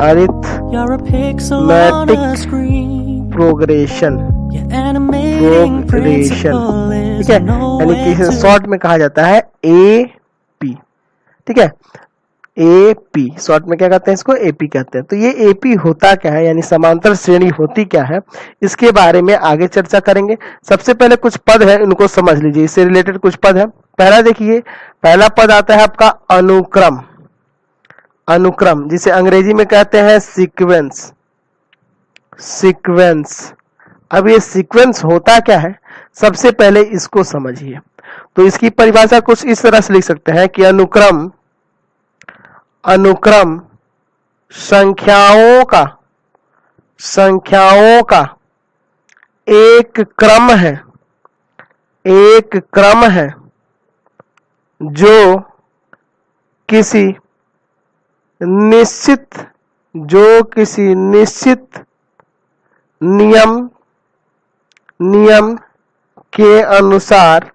Arithmetic progression, ठीक है, यानी कि इसे शॉर्ट में कहा जाता है एपी, ठीक है, एपी शॉर्ट में क्या कहते हैं, इसको एपी कहते हैं। तो ये एपी होता क्या है, यानी समांतर श्रेणी होती क्या है, इसके बारे में आगे चर्चा करेंगे। सबसे पहले कुछ पद है, इनको समझ लीजिए, इससे रिलेटेड कुछ पद है। पहला देखिए, पहला पद आता है आपका अनुक्रम, अनुक्रम जिसे अंग्रेजी में कहते हैं सीक्वेंस, सीक्वेंस। अब ये सीक्वेंस होता क्या है, सबसे पहले इसको समझिए। तो इसकी परिभाषा कुछ इस तरह से लिख सकते हैं कि अनुक्रम, अनुक्रम संख्याओं का एक क्रम है, एक क्रम है जो किसी निश्चित नियम के अनुसार,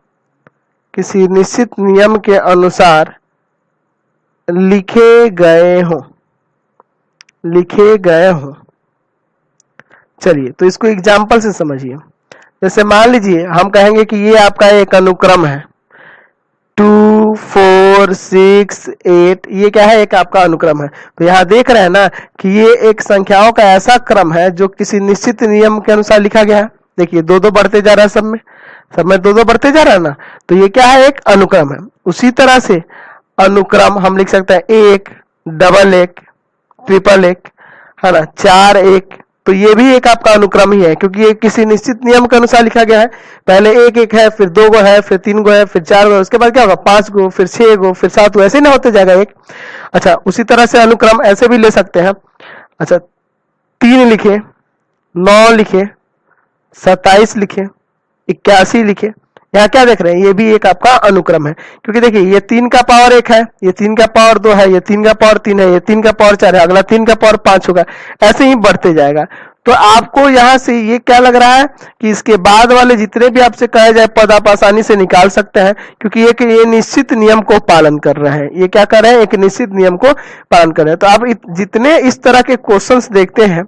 किसी निश्चित नियम के अनुसार लिखे गए हों। चलिए, तो इसको एग्जाम्पल से समझिए। जैसे मान लीजिए हम कहेंगे कि ये आपका एक अनुक्रम है 2 4 6 8, ये क्या है, एक आपका अनुक्रम है। तो यहाँ देख रहे हैं ना कि ये एक संख्याओं का ऐसा क्रम है जो किसी निश्चित नियम के अनुसार लिखा गया है। देखिए 2-2 बढ़ते जा रहा है, सब में 2-2 बढ़ते जा रहा है ना, तो ये क्या है, एक अनुक्रम है। उसी तरह से अनुक्रम हम लिख सकते हैं 1 डबल 1 ट्रिपल 1, है ना, 4 1, तो ये भी एक आपका अनुक्रम ही है, क्योंकि ये किसी निश्चित नियम के अनुसार लिखा गया है। पहले 1 1 है, फिर 2 गो है, फिर 3 गो है, फिर 4 गो, उसके बाद क्या होगा 5 गो, फिर 6 गो, फिर 7 गो, ऐसे ना होते जाएगा एक। अच्छा, उसी तरह से अनुक्रम ऐसे भी ले सकते हैं। अच्छा, 3 लिखे, 9 लिखे, 27 लिखे, 81 लिखे, यहाँ क्या देख रहे हैं, ये भी एक आपका अनुक्रम है। क्योंकि देखिए ये 3 का पावर 1 है, ये 3 का पावर 2 है, ये 3 का पावर 3 है, ये 3 का पावर 4 है, अगला 3 का पावर 5 होगा, ऐसे ही बढ़ते जाएगा। तो आपको यहाँ से ये क्या लग रहा है कि इसके बाद वाले जितने भी आपसे कहे जाए पद आप आसानी से निकाल सकते हैं, क्योंकि ये निश्चित नियम को पालन कर रहे हैं। ये क्या कर रहे हैं, एक निश्चित नियम को पालन कर रहे हैं। तो आप जितने इस तरह के क्वेश्चंस देखते हैं,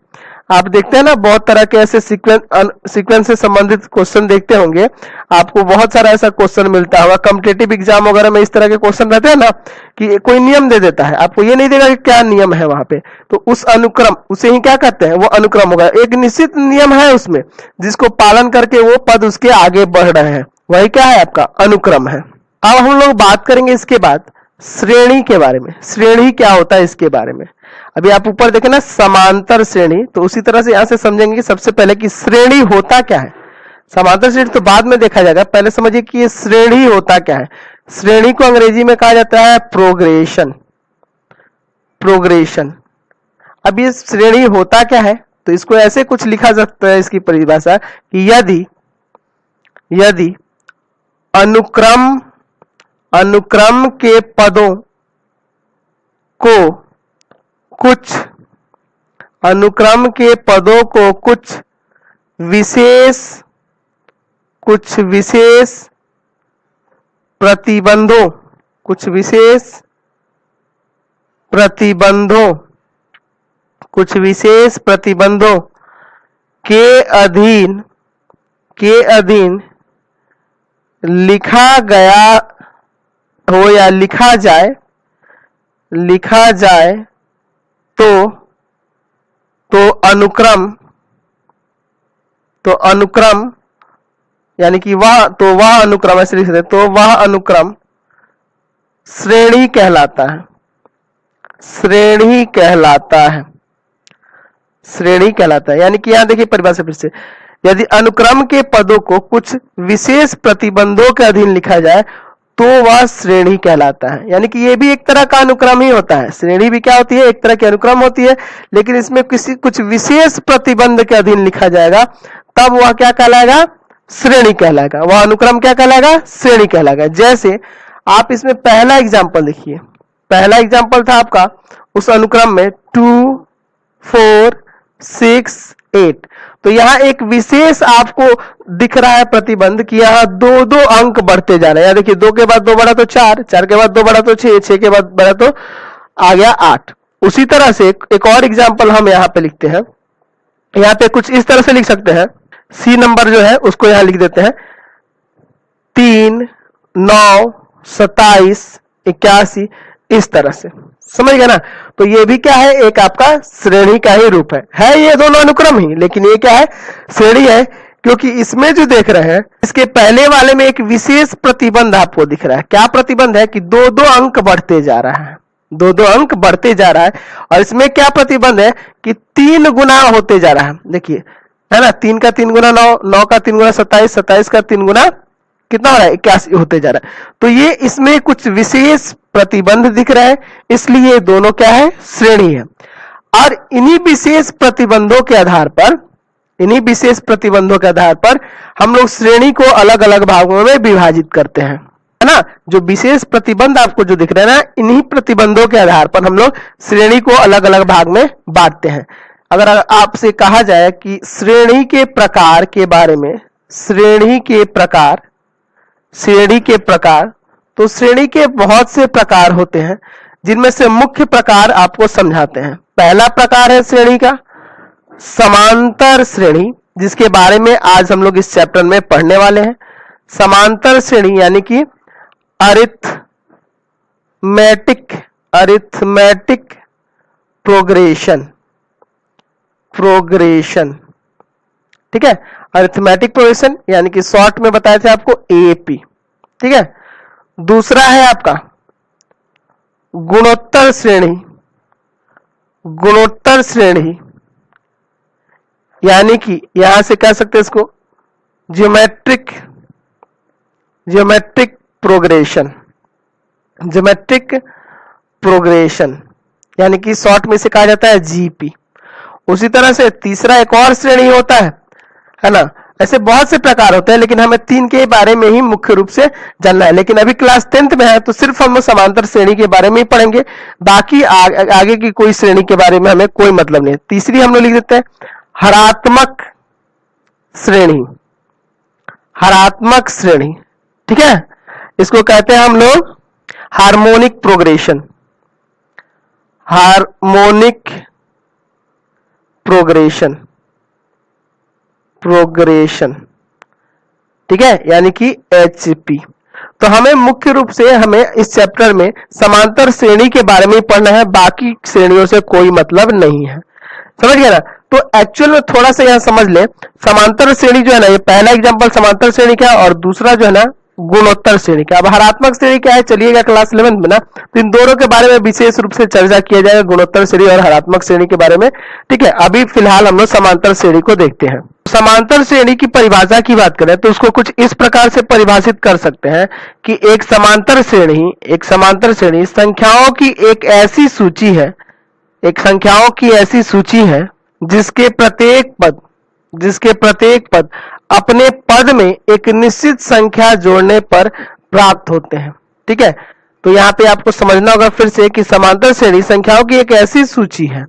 आप देखते हैं ना बहुत तरह के ऐसे सीक्वेंस से संबंधित क्वेश्चन देखते होंगे, आपको बहुत सारा ऐसा क्वेश्चन मिलता होगा। कॉम्पिटिटिव एग्जाम वगैरह में इस तरह के क्वेश्चन रहते हैं ना कि कोई नियम दे देता है, आपको ये नहीं देगा कि क्या नियम है वहां पे, तो उस अनुक्रम, उसे ही क्या कहते हैं, वो अनुक्रम होगा। एक निश्चित नियम है उसमें जिसको पालन करके वो पद उसके आगे बढ़ रहे हैं, वही क्या है, आपका अनुक्रम है। अब हम लोग बात करेंगे इसके बाद श्रेणी के बारे में। श्रेणी क्या होता है इसके बारे में, अभी आप ऊपर देखें ना समांतर श्रेणी, तो उसी तरह से यहां से समझेंगे कि सबसे पहले कि श्रेणी होता क्या है। समांतर श्रेणी तो बाद में देखा जाएगा, पहले समझिए कि ये श्रेणी होता क्या है। श्रेणी को अंग्रेजी में कहा जाता है प्रोग्रेशन, प्रोग्रेशन। अब ये श्रेणी होता क्या है, तो इसको ऐसे कुछ लिखा जा सकता है, इसकी परिभाषा कि यदि अनुक्रम के पदों को कुछ विशेष प्रतिबंधों के अधीन लिखा गया हो या लिखा जाए तो अनुक्रम यानी कि वह अनुक्रम, ऐसे लिख सकते, तो वह अनुक्रम श्रेणी कहलाता है, श्रेणी कहलाता है। यानी कि यहां देखिए परिभाषा फिर से, यदि अनुक्रम के पदों को कुछ विशेष प्रतिबंधों के अधीन लिखा जाए तो वह श्रेणी कहलाता है। यानी कि ये भी एक तरह का अनुक्रम ही होता है, श्रेणी भी क्या होती है, एक तरह की अनुक्रम होती है, लेकिन इसमें कुछ विशेष प्रतिबंध के अधीन लिखा जाएगा तब वह क्या कहलाएगा, श्रेणी कहलाएगा। वह अनुक्रम क्या कहलाएगा, श्रेणी कहलाएगा। जैसे आप इसमें पहला एग्जाम्पल देखिए, पहला एग्जाम्पल था आपका उस अनुक्रम में 2 4 6 8, तो यहाँ एक विशेष आपको दिख रहा है प्रतिबंध कि यहाँ 2-2 अंक बढ़ते जा रहे हैं। देखिए 2 के बाद 2 बढ़ा तो 4, 4 के बाद 2 बढ़ा तो 6, 6 के बाद बढ़ा तो आ गया 8। उसी तरह से एक और एग्जांपल हम यहाँ पे लिखते हैं। यहाँ पे कुछ इस तरह से लिख सकते हैं, सी नंबर जो है उसको यहाँ लिख देते हैं 3, 9, 27, 81, इस तरह से, समझ गए ना। तो ये भी क्या है, एक आपका श्रेणी का ही रूप है ये दोनों अनुक्रम ही, लेकिन ये क्या है, श्रेणी है, क्योंकि इसमें जो देख रहे हैं इसके पहले वाले में एक विशेष प्रतिबंध आपको दिख रहा है। क्या प्रतिबंध है कि 2-2 अंक बढ़ते जा रहा है, 2-2 अंक बढ़ते जा रहा है। और इसमें क्या प्रतिबंध है कि 3 गुना होते जा रहा है, देखिए है ना, 3 का 3 गुना 9, 9 का 3 गुना 27, 27 का 3 गुना कितना हो रहा है, 81 होते जा रहा है। तो ये इसमें कुछ विशेष प्रतिबंध दिख रहा है, इसलिए दोनों क्या है, श्रेणी है। और इन्हीं विशेष प्रतिबंधों के आधार पर, इन्हीं विशेष प्रतिबंधों के आधार पर हम लोग श्रेणी को अलग अलग भागों में विभाजित करते हैं, है ना। जो विशेष प्रतिबंध आपको जो दिख रहे हैं ना, इन्हीं प्रतिबंधों के आधार पर हम लोग श्रेणी को अलग अलग भाग में बांटते हैं। अगर आपसे कहा जाए कि श्रेणी के प्रकार के बारे में, श्रेणी के प्रकार, श्रेणी के प्रकार, तो श्रेणी के बहुत से प्रकार होते हैं, जिनमें से मुख्य प्रकार आपको समझाते हैं। पहला प्रकार है श्रेणी का समांतर श्रेणी, जिसके बारे में आज हम लोग इस चैप्टर में पढ़ने वाले हैं। समांतर श्रेणी यानी कि अरिथमेटिक प्रोग्रेशन, ठीक है, अरिथमेटिक प्रोग्रेशन यानी कि शॉर्ट में बताए थे आपको एपी, ठीक है। दूसरा है आपका गुणोत्तर श्रेणी, गुणोत्तर श्रेणी यानी कि यहां से कह सकते हैं इसको ज्योमेट्रिक प्रोग्रेशन यानी कि शॉर्ट में से कहा जाता है जीपी। उसी तरह से तीसरा एक और श्रेणी होता है ना। ऐसे बहुत से प्रकार होते हैं, लेकिन हमें 3 के बारे में ही मुख्य रूप से जानना है। लेकिन अभी क्लास 10th में है, तो सिर्फ हम लोग समांतर श्रेणी के बारे में ही पढ़ेंगे, बाकी आगे की कोई श्रेणी के बारे में हमें कोई मतलब नहीं है। तीसरी हम लोग लिख देते हैं हरात्मक श्रेणी, हरात्मक श्रेणी, ठीक है। इसको कहते हैं हम लोग हार्मोनिक प्रोग्रेशन, हार्मोनिक प्रोग्रेशन, ठीक है, यानी कि एचपी। तो हमें मुख्य रूप से हमें इस चैप्टर में समांतर श्रेणी के बारे में पढ़ना है, बाकी श्रेणियों से कोई मतलब नहीं है, समझ गया ना। तो एक्चुअल में थोड़ा सा यहां समझ ले, समांतर श्रेणी जो है ना, ये पहला एग्जांपल समांतर श्रेणी का, और दूसरा जो है ना गुणोत्तर श्रेणी का। अब हरात्मक श्रेणी क्या है, चलिएगा क्लास 11 में ना, तो इन दोनों के बारे में विशेष रूप से चर्चा किया जाएगा, गुणोत्तर श्रेणी और हरात्मक श्रेणी के बारे में, ठीक है। अभी फिलहाल हम लोग समांतर श्रेणी को देखते हैं। समांतर श्रेणी की परिभाषा की बात करें तो उसको कुछ इस प्रकार से परिभाषित कर सकते हैं कि एक समांतर श्रेणी संख्याओं की एक ऐसी सूची है, एक संख्याओं की ऐसी सूची है जिसके प्रत्येक पद अपने पद में एक निश्चित संख्या जोड़ने पर प्राप्त होते हैं, ठीक है। तो यहाँ पे आपको समझना होगा फिर से कि समांतर श्रेणी संख्याओं की एक ऐसी सूची है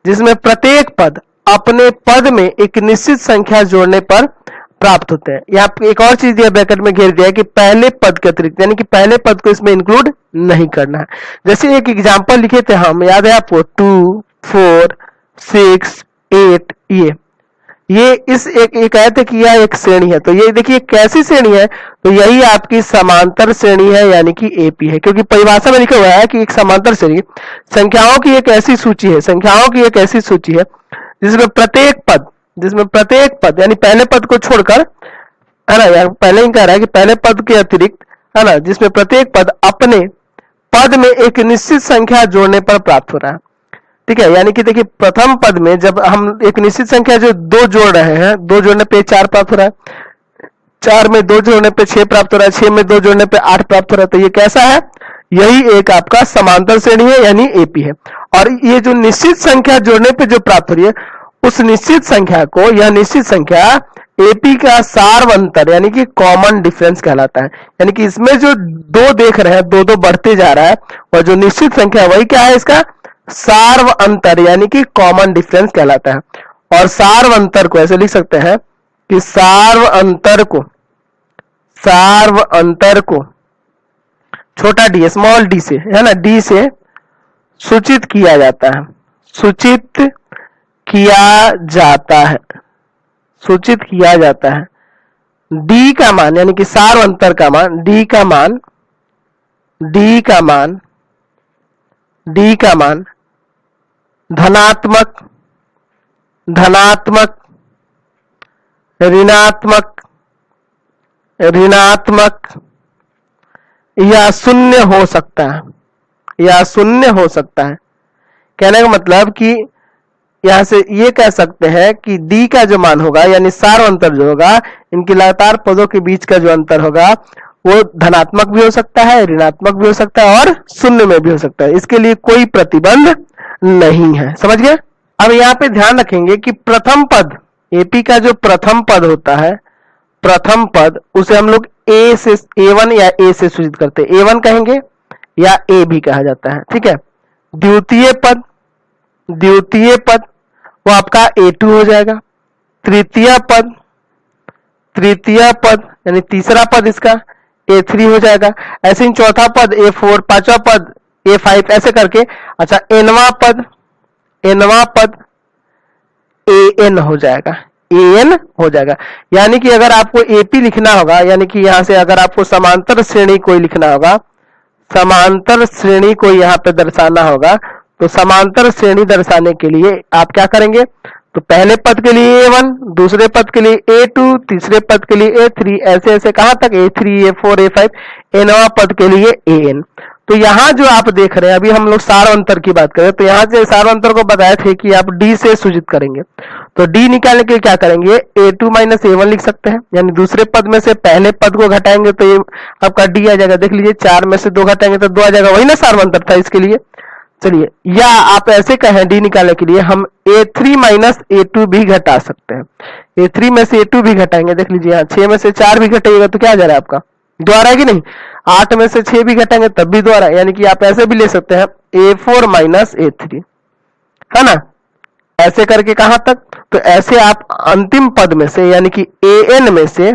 जिसमें प्रत्येक पद अपने पद में एक निश्चित संख्या जोड़ने पर प्राप्त होते हैं। यहाँ पे एक और चीज दिया, ब्रैकेट में घेर दिया है कि पहले पद के अतिरिक्त, यानी कि पहले पद को इसमें इंक्लूड नहीं करना है। जैसे एक एग्जांपल लिखे थे हम, याद है आपको 2, 4, 6, 8, ये इस एक कहते कि यह एक श्रेणी है। तो ये देखिए कैसी श्रेणी है, तो यही आपकी समांतर श्रेणी है, यानी कि एपी है, क्योंकि परिभाषा में लिखा हुआ है कि एक समांतर श्रेणी संख्याओं की एक ऐसी सूची है, संख्याओं की एक ऐसी सूची है जिसमें प्रत्येक पद यानी पहले पद को छोड़कर, है ना, यार पहले ही कह रहा है कि पहले पद के अतिरिक्त, है ना, जिसमें प्रत्येक पद अपने पद में एक निश्चित संख्या जोड़ने पर प्राप्त हो रहा है, ठीक है। यानी कि देखिए प्रथम पद में जब हम एक निश्चित संख्या जो 2 जोड़ रहे हैं, 2 जोड़ने पे 4 प्राप्त हो रहा है, 4 में 2 जोड़ने पे 6 प्राप्त हो रहा है, 6 में 2 जोड़ने पे 8 प्राप्त हो रहा है। तो ये कैसा है, यही एक आपका समांतर श्रेणी है, यानी एपी है। और ये जो निश्चित संख्या जोड़ने पे जो प्राप्त हो रही है, उस निश्चित संख्या को, यह निश्चित संख्या एपी का सार्वंतर यानी कि कॉमन डिफरेंस कहलाता है। यानी कि इसमें जो 2 देख रहे हैं, 2-2 बढ़ते जा रहा है, और जो निश्चित संख्या वही क्या है, इसका सार्व अंतर यानी कि कॉमन डिफरेंस कहलाता है। और सार्व अंतर को ऐसे लिख सकते हैं कि सार्व अंतर को छोटा डी, स्मॉल डी से, है ना, डी से सूचित किया जाता है, सूचित किया जाता है, सूचित किया जाता है। डी का मान यानी कि सार्वंतर का मान, डी का मान धनात्मक, धनात्मक, ऋणात्मक, ऋणात्मक या शून्य हो सकता है, या शून्य हो सकता है। कहने का मतलब कि यहां से ये कह सकते हैं कि डी का जो मान होगा यानी सार्वंतर जो होगा, इनके लगातार पदों के बीच का जो अंतर होगा वो धनात्मक भी हो सकता है, ऋणात्मक भी हो सकता है और शून्य में भी हो सकता है। इसके लिए कोई प्रतिबंध नहीं है। समझ गए? अब यहाँ पे ध्यान रखेंगे कि प्रथम पद, एपी का जो प्रथम पद होता है, प्रथम पद उसे हम लोग ए से, A1 या ए से सूचित करते हैं। A1 कहेंगे या ए भी कहा जाता है। ठीक है। द्वितीय पद, द्वितीय पद वो आपका A2 हो जाएगा। तृतीय पद, तृतीय पद यानी तीसरा पद इसका A3 हो जाएगा। ऐसे ही चौथा पद A4, पांचवा पद A5, ऐसे करके। अच्छा, एनवा पद, एनवा पद AN हो जाएगा, AN हो जाएगा। यानी कि अगर आपको AP लिखना होगा, यानी कि यहां से अगर आपको समांतर श्रेणी कोई लिखना होगा, समांतर श्रेणी को यहाँ पे दर्शाना होगा, तो समांतर श्रेणी दर्शाने के लिए आप क्या करेंगे? तो पहले पद के लिए A1, दूसरे पद के लिए A2, तीसरे पद के लिए A3, ऐसे ऐसे कहां तक A3, A4, A5, एनवा पद के लिए AN। तो यहाँ जो आप देख रहे हैं, अभी हम लोग सार्वंतर की बात करें, तो यहाँ से सार्वंतर को बताए थे कि आप D से सूचित करेंगे। तो D निकालने के लिए क्या करेंगे? A2 माइनस A1 लिख सकते हैं, यानी दूसरे पद में से पहले पद को घटाएंगे तो ये आपका D आ जाएगा। देख लीजिए, 4 में से 2 घटाएंगे तो 2 आ जाएगा, वही ना सार्वंतर था इसके लिए। चलिए, या आप ऐसे कहें डी निकालने के लिए हम A3 माइनस A2 भी घटा सकते हैं। A3 में से A2 भी घटाएंगे। देख लीजिए, यहाँ 6 में से 4 भी घटाइएगा तो क्या आ जा रहा है आपका? द्वारा है कि नहीं? 8 में से 6 भी घटाएंगे तब भी द्वारा, यानी कि आप ऐसे भी ले सकते हैं A4 माइनस A3, है ना? ऐसे करके कहां तक? तो ऐसे आप अंतिम पद में से यानी कि AN में से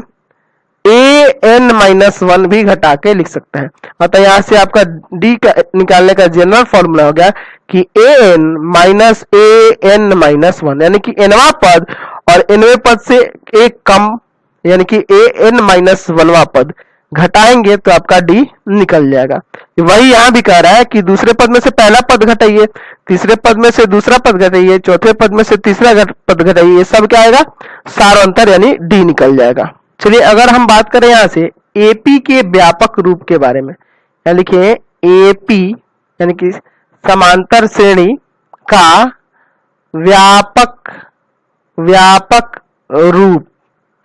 AN माइनस 1 भी घटा के लिख सकते हैं। अतः यहां से आपका डी का निकालने का जनरल फॉर्मूला हो गया कि AN माइनस AN माइनस 1, यानी कि nवा पद और nवे पद से एक कम, यानी कि AN माइनस 1वां पद घटाएंगे तो आपका डी निकल जाएगा। वही यहां भी कह रहा है कि दूसरे पद में से पहला पद घटाइए, तीसरे पद में से दूसरा पद घटाइए, चौथे पद में से तीसरा पद घटाइए, ये सब क्या आएगा? सार्वंतर, यानी डी निकल जाएगा। चलिए, अगर हम बात करें यहां से एपी के व्यापक रूप के बारे में, या लिखिए एपी यानी कि समांतर श्रेणी का व्यापक, व्यापक रूप,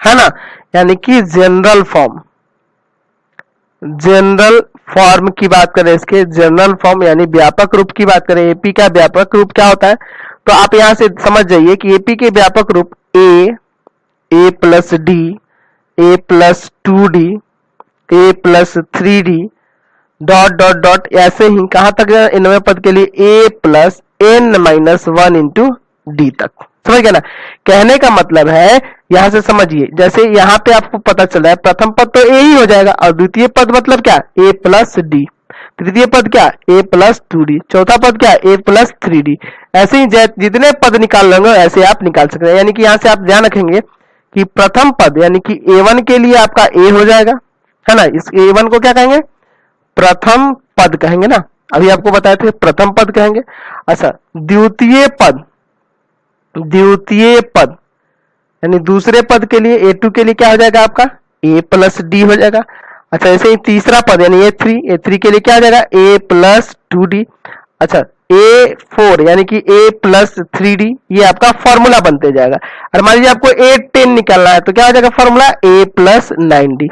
है ना? यानी कि जनरल फॉर्म, जनरल फॉर्म की बात करें, इसके जनरल फॉर्म यानी व्यापक रूप की बात करें, एपी का व्यापक रूप क्या होता है? तो आप यहां से समझ जाइए कि एपी के व्यापक रूप A plus D, A plus 2D, A plus 3D, dot dot dot, ऐसे ही कहां तक? इनवे पद के लिए A plus N minus 1 into D तक। समझ गया ना? कहने का मतलब है, यहां से समझिए, जैसे यहां पे आपको पता चला है प्रथम पद तो A ही हो जाएगा, और द्वितीय पद मतलब क्या? A प्लस D, तृतीय पद क्या? A प्लस 2D, चौथा पद क्या? A plus 3D। ऐसे ही जितने पद निकाल लेंगे ऐसे आप निकाल सकते हैं। यानी कि यहां से आप ध्यान रखेंगे कि प्रथम पद यानी कि A1 के लिए आपका A हो जाएगा, है ना? इस A1 को क्या कहेंगे? प्रथम पद कहेंगे ना, अभी आपको बताए थे प्रथम पद कहेंगे। अच्छा, द्वितीय पद, द्वितीय पद यानी दूसरे पद के लिए A2 के लिए क्या हो जाएगा आपका? A प्लस D हो जाएगा। अच्छा, ऐसे ही तीसरा पद यानी A3, A3 के लिए क्या हो जाएगा? A plus 2D। अच्छा, A4 यानी कि A प्लस 3D, ये आपका फॉर्मूला बनते जाएगा। और मान लीजिए आपको A10 निकालना है तो क्या हो जाएगा फॉर्मूला? A plus 9D।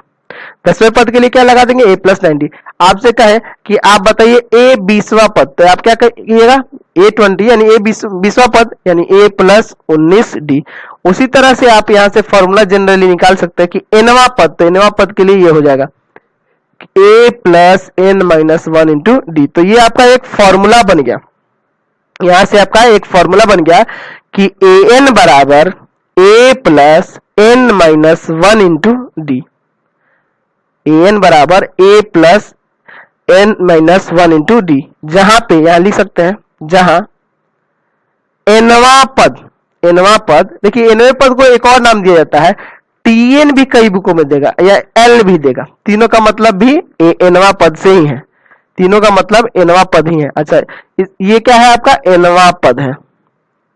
10वें पद के लिए क्या लगा देंगे? A plus 9D। आपसे कहे कि आप बताइए A 20वां पद, तो आप क्या करिएगा? A20 यानी A 20वां पद यानी A प्लस 19D। उसी तरह से आप यहां से फॉर्मूला जनरली निकाल सकते हैं कि nवा पद, तो nवा पद के लिए ये हो जाएगा A plus N minus 1 into D। तो ये आपका एक फॉर्मूला बन गया, यहां से आपका एक फॉर्मूला बन गया कि AN बराबर A plus N minus 1 into D। AN बराबर A plus N minus 1 into D, जहां पे यहां लिख सकते हैं, जहां एनवा पद, एनवा पद, देखिए एनवे पद को एक और नाम दिया जाता है, टीएन भी कई बुकों में देगा या एल भी देगा, तीनों का मतलब भी एनवा पद से ही है, तीनों का मतलब एनवा पद ही है। अच्छा ये क्या है आपका एनवा पद है,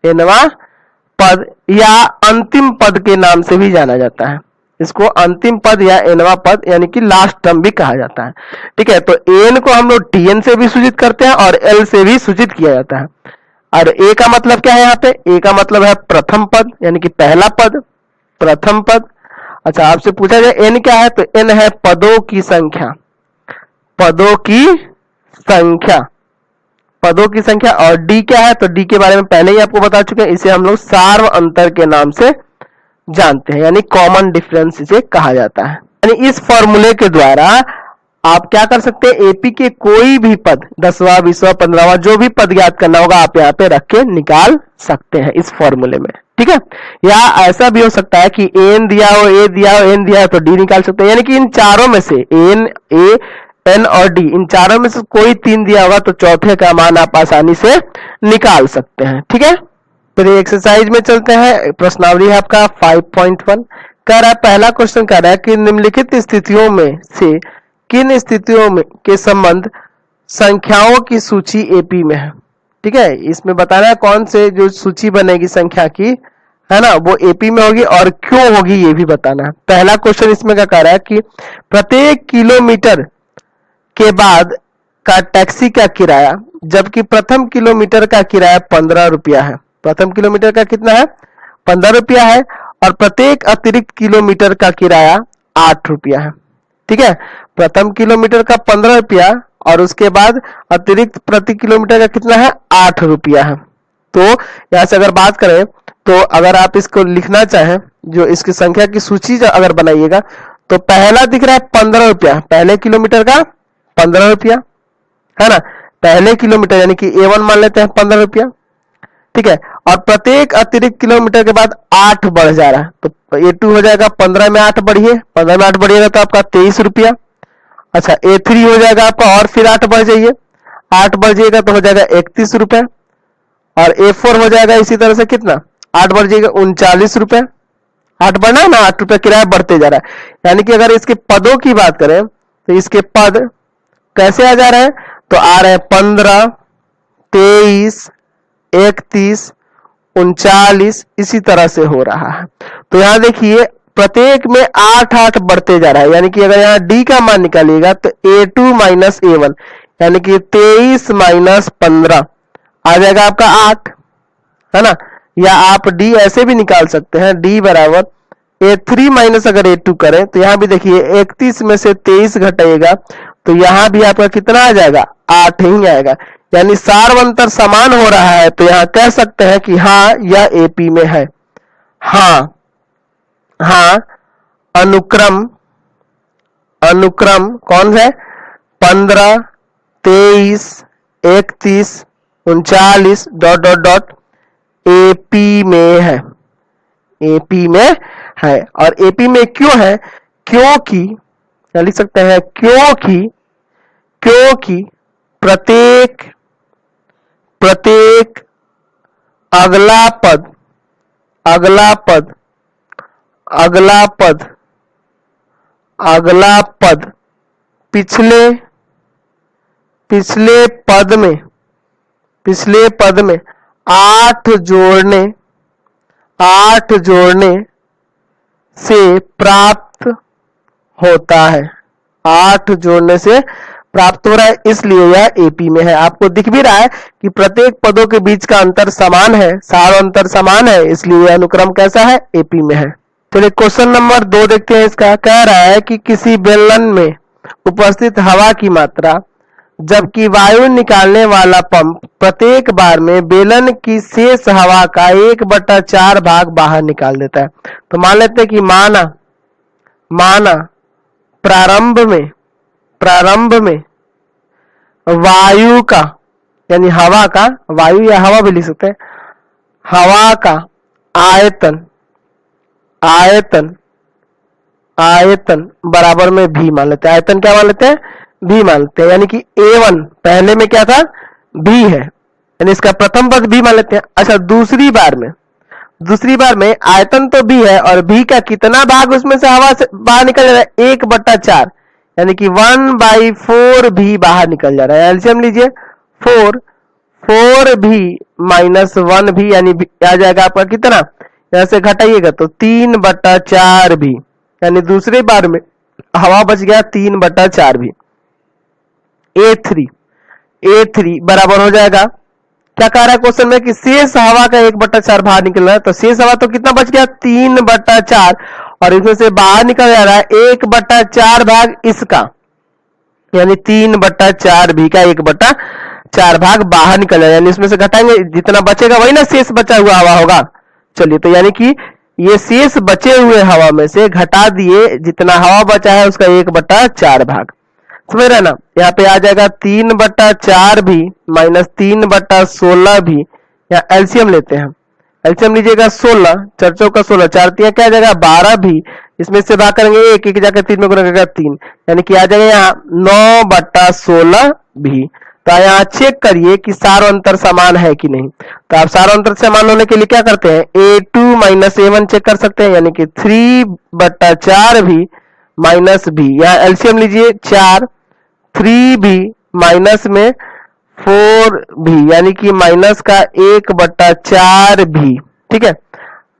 एनवा पद या अंतिम पद के नाम से भी जाना जाता है, इसको अंतिम पद या एनवा पद यानी कि लास्ट टर्म भी कहा जाता है। ठीक है, तो एन को हम लोग टीएन से भी सूचित करते हैं और एल से भी सूचित किया जाता है। और ए का मतलब क्या है यहाँ पे, ए का मतलब है प्रथम पद यानी कि पहला पद, प्रथम पद। अच्छा आपसे पूछा जाए एन क्या है, तो एन है पदों की संख्या, पदों की संख्या, पदों की संख्या। और डी क्या है, तो डी के बारे में पहले ही आपको बता चुके हैं, इसे हम लोग सार्व अंतर के नाम से जानते हैं, यानी कॉमन डिफरेंस इसे कहा जाता है। यानी इस फॉर्मूले के द्वारा आप क्या कर सकते हैं, एपी के कोई भी पद 10वां 20वां 15वां जो भी पद ज्ञात करना होगा आप यहाँ पे रख के निकाल सकते हैं इस फॉर्मूले में। ठीक है, या ऐसा भी हो सकता है कि एन दिया हो, ए दिया हो, एन दिया हो तो डी निकाल सकते हैं, यानी कि इन चारों में से एन, ए, एन और डी इन चारों में से कोई तीन दिया होगा तो चौथे का मान आप आसानी से निकाल सकते हैं। ठीक है, फिर एक्सरसाइज में चलते हैं। प्रश्नावली है आपका 5.1, कह रहा है पहला क्वेश्चन कह रहा है कि निम्नलिखित स्थितियों में से किन स्थितियों में के संबंध संख्याओं की सूची एपी में है। ठीक है, इसमें बताना है कौन से जो सूची बनेगी संख्या की, है ना, वो एपी में होगी और क्यों होगी ये भी बताना है। पहला क्वेश्चन इसमें क्या कह रहा है कि प्रत्येक किलोमीटर के बाद का टैक्सी का किराया, जबकि प्रथम किलोमीटर का किराया 15 रुपया है, प्रथम किलोमीटर का कितना है 15 रुपया है, और प्रत्येक अतिरिक्त किलोमीटर का किराया 8 रुपया है। ठीक है, प्रथम किलोमीटर का 15 रुपया और उसके बाद अतिरिक्त प्रति किलोमीटर का कितना है 8 रुपया है। तो यहां से अगर बात करें तो अगर आप इसको लिखना चाहें, जो इसकी संख्या की सूची अगर बनाइएगा तो पहला दिख रहा है 15 रुपया, पहले किलोमीटर का 15 रुपया है ना, पहले किलोमीटर यानी कि A1 मान लेते हैं 15 रुपया। ठीक है, और प्रत्येक अतिरिक्त किलोमीटर के बाद 8 बढ़ जा रहा है, तो A2 हो जाएगा 15 में 8 बढ़िए, 15 में 8 बढ़िएगा तो आपका 23 रुपया। अच्छा A3 हो जाएगा आपका और फिर 8 बढ़ जाइए, 8 बढ़ जाएगा तो हो जाएगा 31 रुपए, और A4 हो जाएगा इसी तरह से कितना 8 बढ़ जाएगा 39 रुपए, 8 बढ़ना है ना, 8 रुपए किराया बढ़ते जा रहा है। यानी कि अगर इसके पदों की बात करें तो इसके पद कैसे आ जा रहे हैं, तो आ रहे हैं 15, 23, 31, 39 इसी तरह से हो रहा है। तो यहां देखिए प्रत्येक में 8-8 बढ़ते जा रहा है, यानी कि अगर यहाँ डी का मान निकालिएगा तो A2 माइनस A1 यानी कि 23 माइनस 15 आ जाएगा आपका 8, है ना। या आप डी ऐसे भी निकाल सकते हैं, डी बराबर A3 माइनस अगर A2 करें तो यहां भी देखिए 31 में से 23 घटाइएगा तो यहां भी आपका कितना आ जाएगा 8 ही आएगा, यानी सार्व अंतर समान हो रहा है। तो यहां कह सकते हैं कि हाँ यह एपी में है। हाँ हाँ अनुक्रम, अनुक्रम कौन है 15, 23, 31, 39 डॉट डॉट डॉट एपी में है, एपी में है। और एपी में क्यों है, क्योंकि क्या लिख सकते हैं, क्योंकि क्योंकि प्रत्येक प्रत्येक अगला पद, अगला पद, अगला पद, अगला पद पिछले पिछले पद में, पिछले पद में 8 जोड़ने, 8 जोड़ने से प्राप्त होता है, 8 जोड़ने से प्राप्त हो रहा है, इसलिए यह एपी में है। आपको दिख भी रहा है कि प्रत्येक पदों के बीच का अंतर समान है, सार अंतर समान है, इसलिए यह अनुक्रम कैसा है एपी में है। चलिए क्वेश्चन नंबर 2 देखते हैं। इसका कह रहा है कि किसी बेलन में उपस्थित हवा की मात्रा, जबकि वायु निकालने वाला पंप प्रत्येक बार में बेलन की शेष हवा का 1/4 भाग बाहर निकाल देता है। तो मान लेते हैं कि माना प्रारंभ में वायु का यानी हवा का, वायु या हवा भी लिख सकते हैं, हवा का आयतन, आयतन, आयतन बराबर में भी मान लेते हैं, आयतन क्या मान लेते हैं भी मान लेते हैं, यानी कि A1 पहले में क्या था भी है, यानी इसका प्रथम पद भी मान लेते हैं। अच्छा, दूसरी बार में आयतन तो भी है और भी का कितना भाग उसमें से हवा से बाहर निकल जा रहा है, 1/4, यानी कि 1/4 भी बाहर निकल जा रहा है। एलसीएम लीजिए, 4 भी माइनस 1 भी, यानी आ जाएगा आपका कितना, यहां से घटाइएगा तो 3/4 भी, यानी दूसरी बार में हवा बच गया 3/4 भी। A3 बराबर हो जाएगा, क्या कह रहा है क्वेश्चन में कि शेष हवा का 1/4 बाहर निकल रहा है, तो शेष हवा तो कितना बच गया 3/4, और इसमें से बाहर निकल जा रहा है 1/4 भाग इसका, यानी 3/4 भी का 1/4 भाग बाहर निकल जाएगा, यानी इसमें से घटाएंगे जितना बचेगा वही ना शेष बचा हुआ हवा होगा। चलिए, तो यानी कि ये शेष बचे हुए हवा में से घटा दिए जितना हवा बचा है उसका 1/4 भाग, समझ रहे ना। यहाँ पे आ जाएगा 3/4 भी माइनस 3/16 भी। यहाँ एलसीएम लेते हैं, एलसीएम लीजिएगा 16, 4 का 16, 4 3 क्या आ जाएगा 12 भी, इसमें से भाग करेंगे 1 जाकर 3 में गुना करेगा 3, यानी कि आ जाएगा यहाँ 9/16 भी। तो यहाँ चेक करिए कि सारो अंतर समान है कि नहीं। तो आप सारो अंतर समान होने के लिए क्या करते हैं, A2 माइनस A1 चेक कर सकते हैं, यानी कि 3/4 भी माइनस भी। यहाँ एलसीएम लीजिए 4, 3 भी माइनस में 4 भी, यानी कि माइनस का 1/4 भी, ठीक है।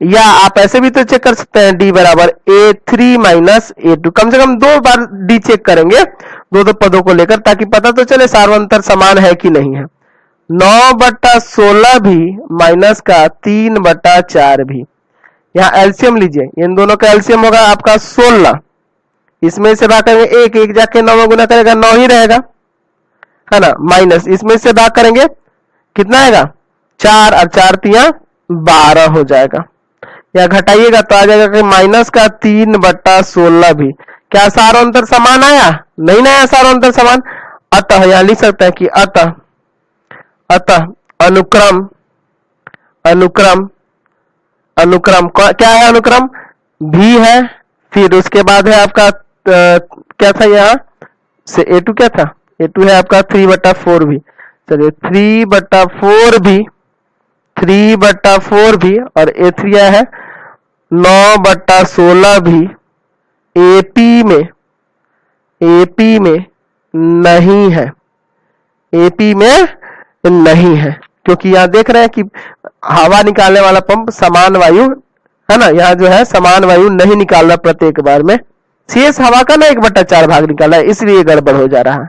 या आप ऐसे भी तो चेक कर सकते हैं D बराबर A3 माइनस A2, कम से कम 2 बार D चेक करेंगे दो पदों को लेकर, ताकि पता तो चले सार्वंतर समान है कि नहीं है। 9/16 भी माइनस का 3/4 भी। यहाँ एलसीएम लीजिए, इन दोनों का एलसीएम होगा आपका 16, इसमें से भाग करेंगे 1 जाके 9 में गुना करेगा 9 ही रहेगा, है ना, माइनस इसमें से भाग करेंगे कितना आएगा 4, और 4 3 12 हो जाएगा। या घटाइएगा तो आ जाएगा कि माइनस का 3/16 भी। क्या सारो अंतर समान आया, नहीं ना आया सारो अंतर समान। अतः यहां लिख सकते हैं कि अतः अनुक्रम क्या है, अनुक्रम भी है, फिर उसके बाद है आपका क्या था यहाँ से A2 क्या था, A2 है आपका 3/4 भी। चलिए 3/4 भी और A3 है 9/16 भी। AP में नहीं है, AP में नहीं है, क्योंकि यहाँ देख रहे हैं कि हवा निकालने वाला पंप समान वायु है ना, यहाँ जो है समान वायु नहीं निकाल रहा प्रत्येक बार में, शेष हवा का ना 1/4 भाग निकाला है, इसलिए गड़बड़ हो जा रहा है।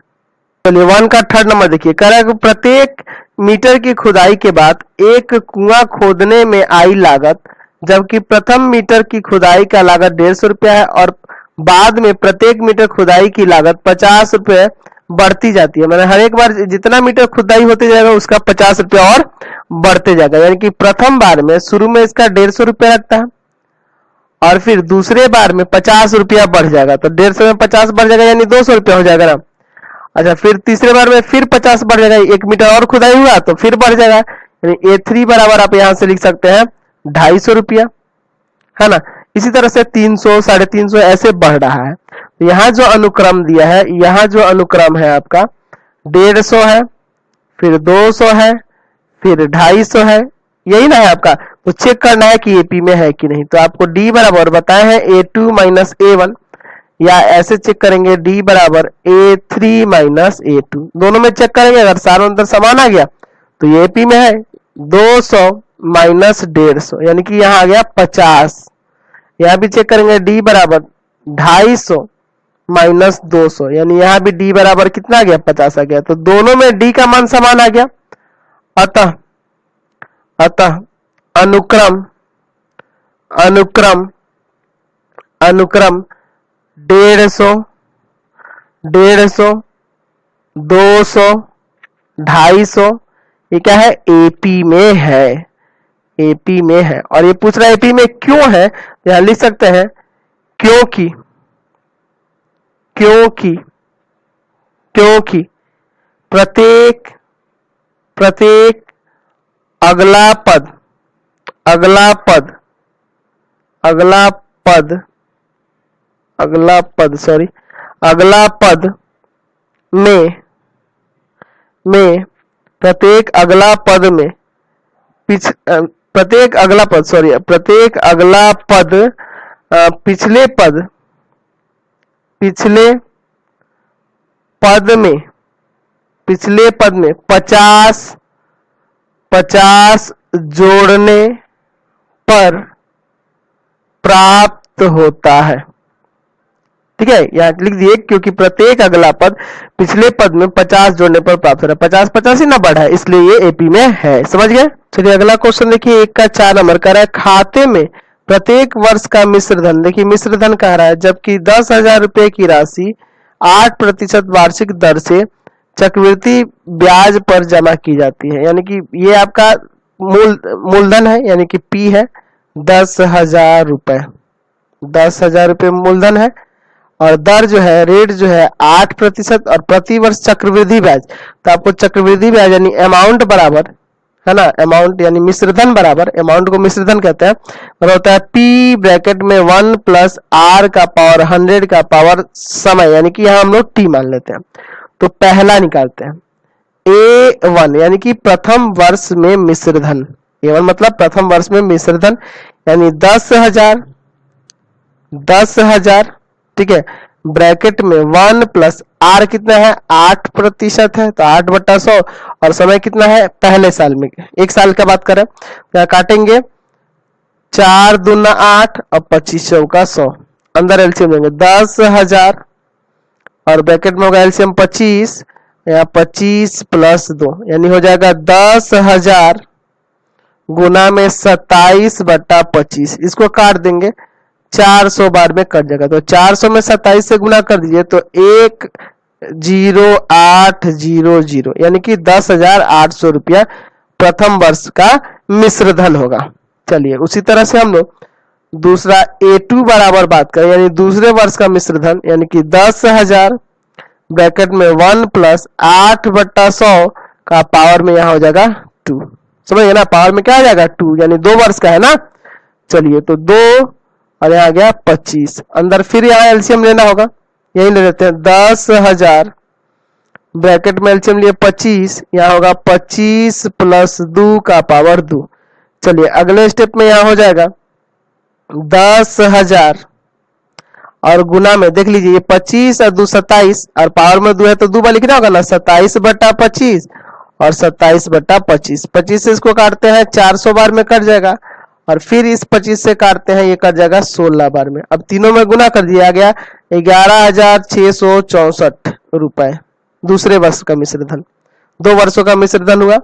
चलिए 1 का थर्ड नंबर देखिए, कह रहा है कि प्रत्येक मीटर की खुदाई के बाद एक कुआं खोदने में आई लागत, जबकि प्रथम मीटर की खुदाई का लागत 150 रुपया है, और बाद में प्रत्येक मीटर खुदाई की लागत 50 रुपये बढ़ती जाती है। मैंने हर एक बार जितना मीटर खुदाई होते जाएगा उसका 50 रुपया और बढ़ते जाएगा, यानी कि प्रथम बार में शुरू में इसका 150 रुपया लगता है, और फिर दूसरे बार में 50 रुपया बढ़ जाएगा, तो 150 में 50 बढ़ जाएगा यानी 200 रुपया हो जाएगा ना। अच्छा, फिर तीसरे बार में फिर 50 बढ़ जाएगा, 1 मीटर और खुदाई हुआ तो फिर बढ़ जाएगा, यानी A3 बराबर आप यहां से लिख सकते हैं 250 रुपया, है ना। इसी तरह से 300, 350 ऐसे बढ़ रहा है। तो यहाँ जो अनुक्रम दिया है, यहाँ जो अनुक्रम है आपका 150 है, फिर 200 है, फिर 250 है, यही ना है आपका। तो चेक करना है कि AP में है कि नहीं। तो आपको D बराबर बताए हैं A2 माइनस A1, या ऐसे चेक करेंगे D बराबर A3 माइनस A2, दोनों में चेक करेंगे, अगर सारा अंतर समान आ गया तो ये AP में है। 200 माइनस 150, यानी कि यहाँ आ गया 50। यहाँ भी चेक करेंगे D बराबर 250 माइनस 200, यानी यहाँ भी D बराबर कितना आ गया 50 आ गया, तो दोनों में D का मान समान आ गया। अतः अनुक्रम 150, 200, 250, ये क्या है AP में है, AP में है। और ये पूछ रहा है AP में क्यों है, तो यहां लिख सकते हैं क्योंकि प्रत्येक अगला पद में प्रत्येक अगला पद में प्रत्येक अगला पद पिछले पद में 50 जोड़ने पर प्राप्त होता है। ठीक है, यहाँ लिख दिए क्योंकि प्रत्येक अगला पद पिछले पद में 50 जोड़ने पर प्राप्त हो रहा है। 50 ही ना बढ़ा है, इसलिए ये एपी में है। समझ गए? चलिए अगला क्वेश्चन देखिए, 1 का 4 नंबर कह रहा है खाते में प्रत्येक वर्ष का मिश्र धन। देखिए मिश्र धन कह रहा है जबकि 10,000 रुपए की राशि 8% वार्षिक दर से चक्रवृद्धि ब्याज पर जमा की जाती है। यानी कि ये आपका मूलधन है, यानी कि पी है 10,000 रुपए। 10,000 रुपए मूलधन है और दर जो है, रेट जो है 8% और प्रति वर्ष चक्रवृद्धि ब्याज। तो आपको चक्रवृद्धि ब्याज यानी अमाउंट बराबर है ना, अमाउंट यानी मिश्रधन बराबर, अमाउंट को मिश्रधन कहते हैं, और होता है पी ब्रैकेट में 1 प्लस आर का पावर 100 का पावर समय, यानी कि यहाँ हम लोग टी मान लेते हैं। तो पहला निकालते हैं A1 यानी कि प्रथम वर्ष में मिश्रधन। A1 मतलब प्रथम वर्ष में मिश्रधन यानी 10,000 ठीक है, ब्रैकेट में 1 प्लस आर कितना है 8% है, तो 8/100 और समय कितना है पहले साल में, 1 साल का बात करें क्या काटेंगे 4 दूना 8 और 25 चौका 100, अंदर एलसीएम लेंगे 10,000 और ब्रैकेट में होगा एलसीएम 25, यहाँ 25 प्लस 2 यानी हो जाएगा 10,000 गुना में 27/25। इसको काट देंगे 400 बार में कट जाएगा, तो 400 में 27 से गुना कर दीजिए तो 10800 यानी कि 10,800 रुपया प्रथम वर्ष का मिश्रधन होगा। चलिए उसी तरह से हम लोग दूसरा A2 बराबर बात करें, यानी दूसरे वर्ष का मिश्रधन यानी कि 10,000 ब्रैकेट में 1 प्लस 8/100 का पावर में यहाँ हो जाएगा 2। समझिए ना, पावर में क्या आ जाएगा 2, यानी 2 वर्ष का है ना। चलिए तो 2 और यहाँ आ गया 25, अंदर फिर यहाँ एलसीएम लेना होगा, यही ले लेते हैं 10,000 ब्रैकेट में एलसीएम लिए 25, यहाँ होगा 25 प्लस 2 का पावर 2। चलिए अगले स्टेप में यहाँ हो जाएगा 10,000 और गुना में देख लीजिए ये 25 और 2 27 और पावर में 2 है तो 2 बार लिखना होगा ना, 27/25 और 27/25। 25 से इसको काटते हैं 400 बार में कट जाएगा और फिर इस 25 से काटते हैं, ये कट जाएगा 16 बार में। अब तीनों में गुना कर दिया गया 11,664 रुपए दूसरे वर्ष का मिश्रधन। 2 वर्षों का मिश्रधन हुआ।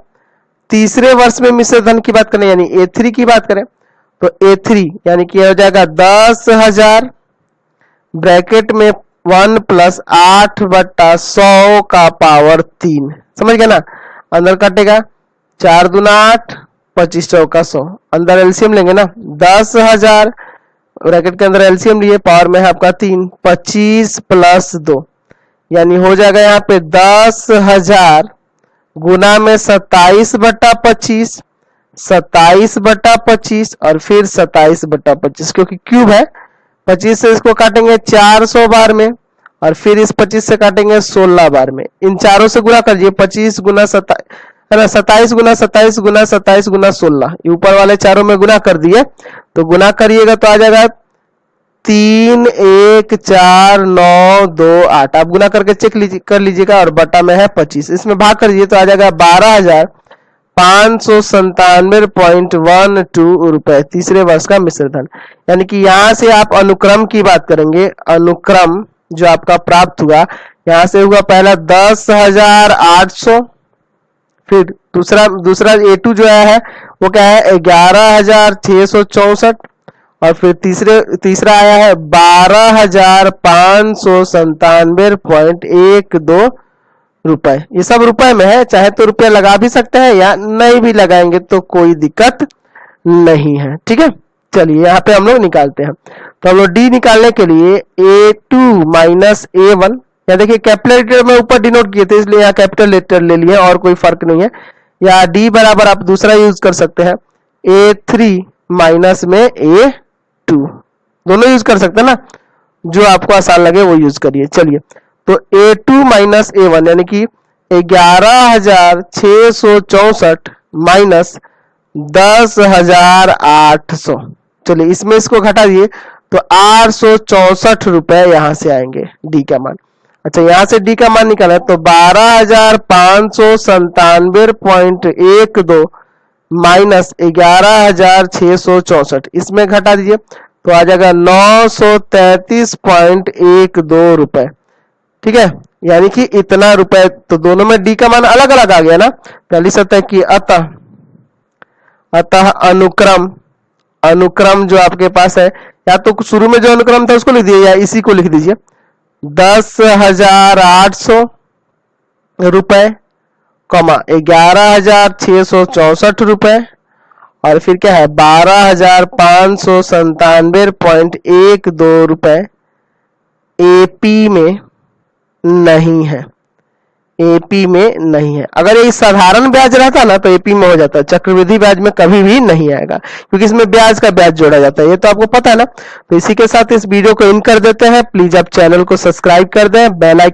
तीसरे वर्ष में मिश्रधन की बात करें यानी A3 की बात करें तो A3 यानी कि हो जाएगा 10,000 ब्रैकेट में 1 प्लस 8/100 का पावर 3। समझ गए ना, अंदर कटेगा 4 दूना 8 25 चौका 100, अंदर एलसीएम लेंगे ना 10,000 ब्रैकेट के अंदर एलसीएम लिए, पावर में है आपका 3, 25 प्लस 2 यानी हो जाएगा यहाँ पे 10,000 गुना में 27/25, 27/25 और फिर 27/25 क्योंकि क्यूब है। 25 से इसको काटेंगे 400 बार में और फिर इस 25 से काटेंगे 16 बार में। इन चारों से गुना करिए 25 गुना 27 है ना, 27 गुना 27 गुना 27 गुना 16, ऊपर वाले चारों में गुना कर दिए तो गुना करिएगा तो आ जाएगा 3,1,4,9,2,8। आप गुना करके चेक कर लीजिएगा और बटा में है 25, इसमें भाग कर दीजिए तो आ जाएगा 12,597.12 रुपए तीसरे वर्ष का मिश्रधन। यानी कि यहाँ से आप अनुक्रम की बात करेंगे, अनुक्रम जो आपका प्राप्त हुआ यहाँ से हुआ पहला 10,800, फिर दूसरा A2 जो है वो क्या है 11,664 और फिर तीसरा आया है 12,597.12 रुपए। ये सब रुपए में है, चाहे तो रुपए लगा भी सकते हैं या नहीं भी लगाएंगे तो कोई दिक्कत नहीं है। ठीक है, चलिए यहाँ पे हम लोग निकालते हैं। तो हम लोग डी निकालने के लिए A2 माइनस A1, यहाँ देखिए कैपिटल लेटर में ऊपर डिनोट किए थे इसलिए यहाँ कैपिटल लेटर ले लिए और कोई फर्क नहीं है। या डी बराबर आप दूसरा यूज कर सकते हैं A3 माइनस में A2, दोनों यूज कर सकते हैं ना, जो आपको आसान लगे वो यूज करिए। चलिए तो A2 माइनस A1 यानी कि 11,664 माइनस 10,800। चलिए इसमें इसको घटा दिए तो 864 रुपए यहां से आएंगे डी का मान। अच्छा यहां से डी का मान निकाला तो 12,597.12 माइनस 11,664 इसमें घटा दीजिए तो आ जाएगा 933.12 रुपए। ठीक है, यानी कि इतना रुपए। तो दोनों में डी का मान अलग अलग आ गया ना, तो लिख सकते हैं कि अतः अनुक्रम जो आपके पास है, या तो शुरू में जो अनुक्रम था उसको लिख दीजिए या इसी को लिख दीजिए 10,800 रुपए, 11,664 रुपए, और फिर क्या है 12,597.12 रुपए एपी में नहीं है, एपी में नहीं है। अगर ये साधारण ब्याज रहता ना तो एपी में हो जाता, चक्रवृद्धि ब्याज में कभी भी नहीं आएगा क्योंकि इसमें ब्याज का ब्याज जोड़ा जाता है, ये तो आपको पता है ना। तो इसी के साथ इस वीडियो को इन कर देते हैं। प्लीज आप चैनल को सब्सक्राइब कर दें, बेल आइकन